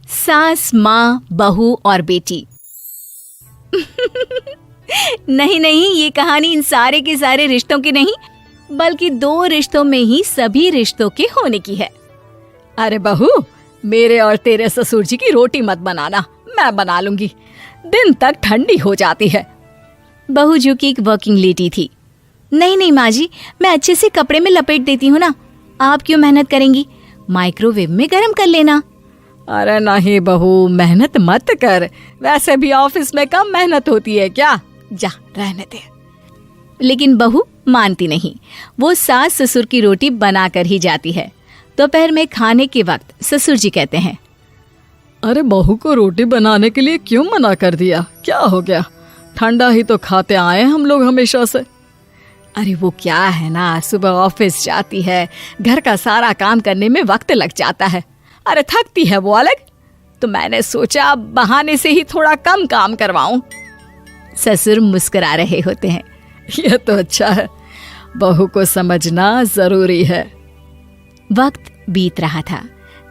सास, माँ, बहू और बेटी। नहीं नहीं, ये कहानी इन सारे के सारे रिश्तों की नहीं, बल्कि 2 रिश्तों में ही सभी रिश्तों के होने की है। अरे बहू, मेरे और तेरे ससुर जी की रोटी मत बनाना, मैं बना लूंगी, दिन तक ठंडी हो जाती है। बहू जो कि एक वर्किंग लेडी थी। नहीं नहीं माँ जी, मैं अच्छे से कपड़े में लपेट देती हूँ ना, आप क्यों मेहनत करेंगी, माइक्रोवेव में गर्म कर लेना। अरे नहीं बहू, मेहनत मत कर, वैसे भी ऑफिस में कम मेहनत होती है क्या, जा रहने दे। लेकिन बहू मानती नहीं, वो सास ससुर की रोटी बनाकर ही जाती है। दोपहर में खाने के वक्त ससुर जी कहते हैं, अरे बहू को रोटी बनाने के लिए क्यों मना कर दिया, क्या हो गया, ठंडा ही तो खाते आए हम लोग हमेशा से। अरे वो क्या है ना, सुबह ऑफिस जाती है, घर का सारा काम करने में वक्त लग जाता है, अरे थकती है वो अलग, तो मैंने सोचा बहाने से ही थोड़ा कम काम करवाऊं। ससुर मुस्कुरा रहे होते हैं। यह तो अच्छा है, बहू को समझना जरूरी है। वक्त बीत रहा था,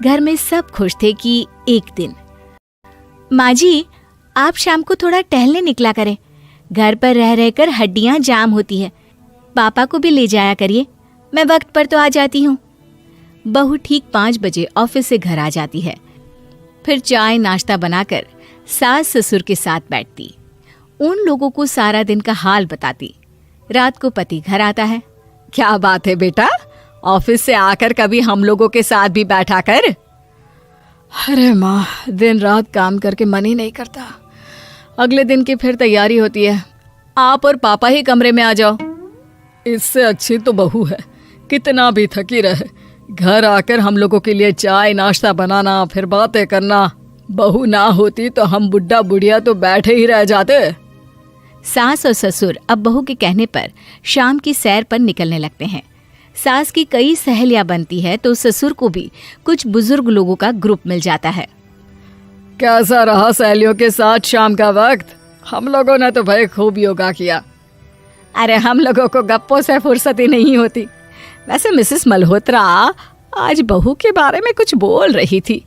घर में सब खुश थे कि एक दिन, माँ जी आप शाम को थोड़ा टहलने निकला करें, घर पर रह रहकर हड्डियां जाम होती है, पापा को भी ले जाया करिए, मैं वक्त पर तो आ जाती हूँ। बहू ठीक 5 बजे ऑफिस से घर आ जाती है। फिर चाय नाश्ता बनाकर सास ससुर के साथ बैठती, उन लोगों को सारा दिन का हाल बताती। रात को पति घर आता है। क्या बात है बेटा, ऑफिस से आकर कभी हम लोगों के साथ भी बैठा कर। अरे माँ, दिन रात काम करके मन ही नहीं करता, अगले दिन की फिर तैयारी होती है, आप और पापा ही कमरे में आ जाओ। इससे अच्छी तो बहू है, कितना भी थकी रहे, घर आकर हम लोगों के लिए चाय नाश्ता बनाना, फिर बातें करना। बहू ना होती तो हम बुढ़ा बुढ़िया तो बैठे ही रह जाते। सास और ससुर अब बहू के कहने पर शाम की सैर पर निकलने लगते हैं। सास की कई सहेलियां बनती है तो ससुर को भी कुछ बुजुर्ग लोगों का ग्रुप मिल जाता है। कैसा रहा सहेलियों के साथ शाम का वक्त? हम लोगों ने तो भाई खूब योगा किया। अरे हम लोगों को गप्पों से फुर्सत ही नहीं होती। वैसे मिसेस मल्होत्रा आज बहू के बारे में कुछ बोल रही थी।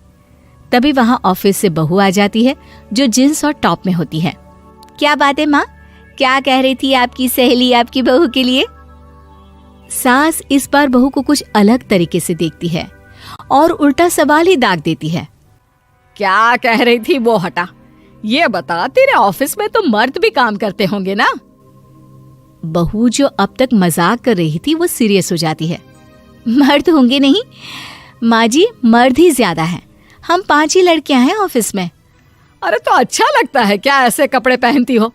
तभी वहां ऑफिस से बहू आ जाती है जो जींस और टॉप में होती है। क्या बात है माँ, क्या कह रही थी आपकी सहेली आपकी बहू के लिए? सास इस बार बहू को कुछ अलग तरीके से देखती है और उल्टा सवाल ही दाग देती है। क्या कह रही थी वो हटा, ये बता, तेरे ऑफिस में तो मर्द भी काम करते होंगे ना? बहू जो अब तक मजाक कर रही थी वो सीरियस हो जाती है। मर्द होंगे नहीं माँ जी, मर्द ही ज्यादा हैं, हम 5 ही लड़कियां हैं ऑफिस में। अरे तो अच्छा लगता है क्या ऐसे कपड़े पहनती हो?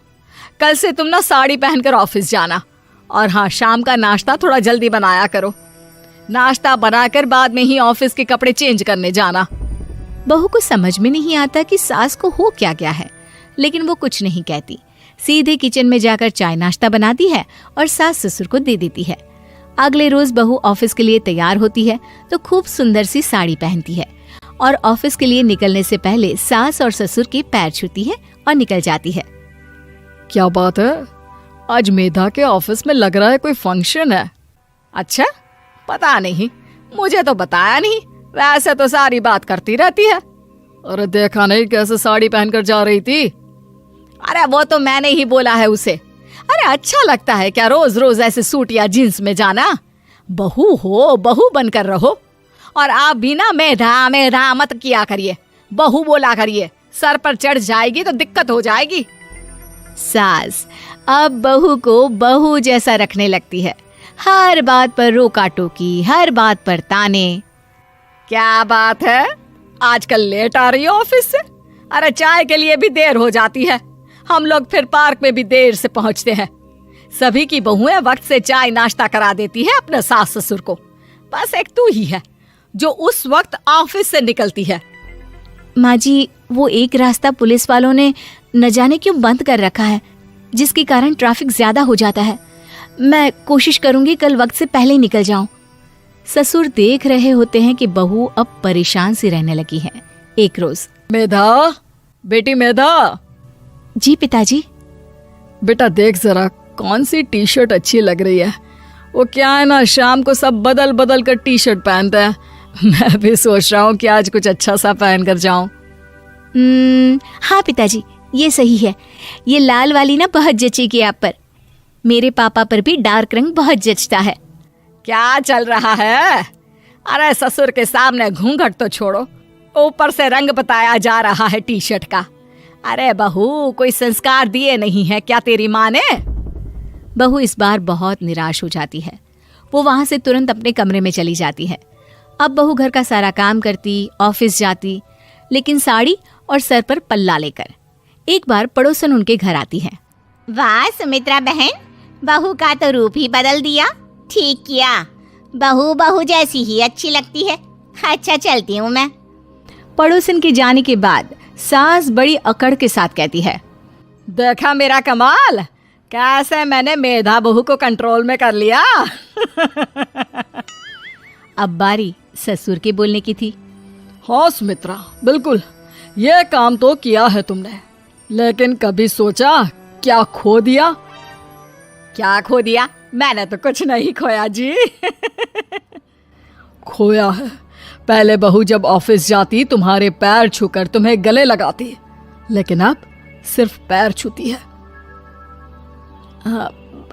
कल से तुम ना साड़ी पहनकर ऑफिस जाना, और हाँ, शाम का नाश्ता थोड़ा जल्दी बनाया करो, नाश्ता बनाकर बाद में ही ऑफिस के कपड़े चेंज करने जाना। बहू को समझ में नहीं आता कि सास को हो क्या गया है, लेकिन वो कुछ नहीं कहती, सीधे किचन में जाकर चाय नाश्ता बनाती है और सास ससुर को दे देती है। अगले रोज बहू ऑफिस के लिए तैयार होती है तो खूब सुंदर सी साड़ी पहनती है और ऑफिस के लिए निकलने से पहले सास और ससुर के पैर छूती है और निकल जाती है। क्या बात है, आज मेधा के ऑफिस में लग रहा है कोई फंक्शन है। अच्छा, पता नहीं, मुझे तो बताया नहीं, वैसे तो सारी बात करती रहती है। अरे देखा नहीं कैसे साड़ी पहनकर जा रही थी? अरे वो तो मैंने ही बोला है उसे। अरे अच्छा लगता है क्या रोज रोज ऐसे सूट या जींस में जाना? बहू हो, बहू बनकर रहो, और आप भी ना मेधा मेधा मत किया करिए, बहू बोला करिए, सर पर चढ़ जाएगी तो दिक्कत हो जाएगी। सास अब बहू को बहू जैसा रखने लगती है, हर बात पर रोका टोकी, हर बात पर ताने। क्या बात है, आजकल लेट आ रही हो ऑफिस से? अरे चाय के लिए भी देर हो जाती है, हम लोग फिर पार्क में भी देर से पहुंचते हैं। सभी की बहुएं वक्त से चाय नाश्ता करा देती है अपने सास ससुर को, बस एक तू ही है जो उस वक्त ऑफिस से निकलती है। माँ जी, वो एक रास्ता पुलिस वालों ने न जाने क्यों बंद कर रखा है, जिसके कारण ट्रैफिक ज्यादा हो जाता है। मैं कोशिश करूंगी कल वक्त से पहले ही निकल जाऊं। ससुर देख रहे होते हैं कि बहू अब परेशान सी रहने लगी है। एक रोज, मेधा, बेटी मेधा। जी पिताजी। बेटा देख जरा, कौन सी टी शर्ट अच्छी लग रही है? वो क्या है ना, शाम को सब बदल बदल कर टी शर्ट पहनते हैं, मैं भी सोच रहा हूँ कि आज कुछ अच्छा सा पहन कर जाऊं। हाँ पिताजी, ये सही है। ये लाल वाली ना बहुत जचेगी आप पर। मेरे पापा पर भी डार्क रंग बहुत जचता है। क्या चल रहा है? अरे ससुर के सामने घूंघट तो छोड़ो, ऊपर से रंग बताया जा रहा है टी शर्ट का। अरे बहू, कोई संस्कार दिए नहीं है क्या तेरी माँ ने? बहू इस बार बहुत निराश हो जाती है। वो वहां से तुरंत अपने कमरे में चली जाती है। अब बहू घर का सारा काम करती, ऑफिस जाती, लेकिन साड़ी और सर पर पल्ला लेकर। एक बार पड़ोसन उनके घर आती है। वाह सुमित्रा बहन, बहू का तो रूप ही बदल दिया। ठीक किया, बहू बहू जैसी ही अच्छी लगती है। अच्छा चलती हूँ मैं। पड़ोसन के जाने के बाद सास बड़ी अकड़ के साथ कहती है, देखा मेरा कमाल, कैसे मैंने मेधा बहू को कंट्रोल में कर लिया। अब बारी ससुर के बोलने की थी। हाँ सुमित्रा, बिल्कुल ये काम तो किया है तुमने, लेकिन कभी सोचा क्या खो दिया? क्या खो दिया? मैंने तो कुछ नहीं खोया जी। खोया है, पहले बहू जब ऑफिस जाती तुम्हारे पैर छूकर तुम्हें गले लगाती, लेकिन अब सिर्फ पैर छूती है।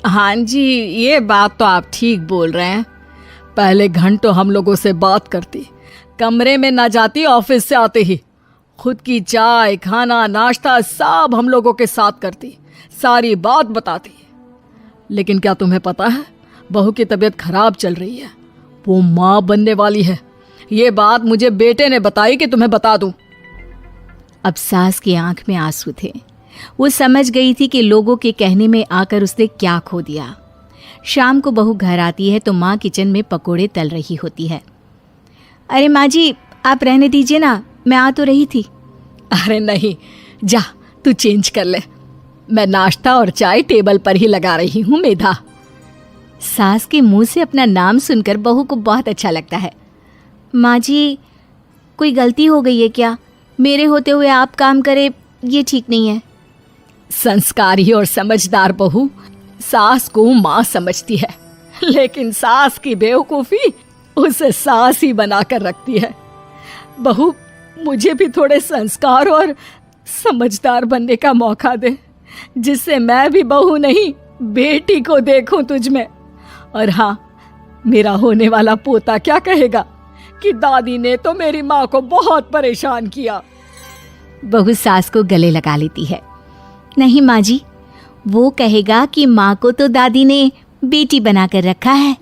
हाँ जी, ये बात तो आप ठीक बोल रहे हैं। पहले घंटों हम लोगों से बात करती, कमरे में ना जाती, ऑफिस से आते ही खुद की चाय, खाना, नाश्ता सब हम लोगों के साथ करती, सारी बात बताती। लेकिन क्या तुम्हें पता है, बहू की तबीयत खराब चल रही है, वो माँ बनने वाली है। ये बात मुझे बेटे ने बताई कि तुम्हें बता दूं। अब सास की आंख में आंसू थे। वो समझ गई थी कि लोगों के कहने में आकर उसने क्या खो दिया। शाम को बहू घर आती है तो माँ किचन में पकोड़े तल रही होती है। अरे माँ जी, आप रहने दीजिए ना, मैं आ तो रही थी। अरे नहीं, जा तू चेंज कर ले, मैं नाश्ता और चाय टेबल पर ही लगा रही हूँ मेधा। सास के मुंह से अपना नाम सुनकर बहू को बहुत अच्छा लगता है। माँ जी, कोई गलती हो गई है क्या? मेरे होते हुए आप काम करे, ये ठीक नहीं है। संस्कारी और समझदार बहू सास को माँ समझती है, लेकिन सास की बेवकूफ़ी उसे सास ही बनाकर रखती है। बहू, मुझे भी थोड़े संस्कार और समझदार बनने का मौका दे, जिससे मैं भी बहू नहीं बेटी को देखूं तुझ में। और हाँ, मेरा होने वाला पोता क्या कहेगा कि दादी ने तो मेरी माँ को बहुत परेशान किया। बहू सास को गले लगा लेती है। नहीं माँ जी, वो कहेगा कि माँ को तो दादी ने बेटी बनाकर रखा है।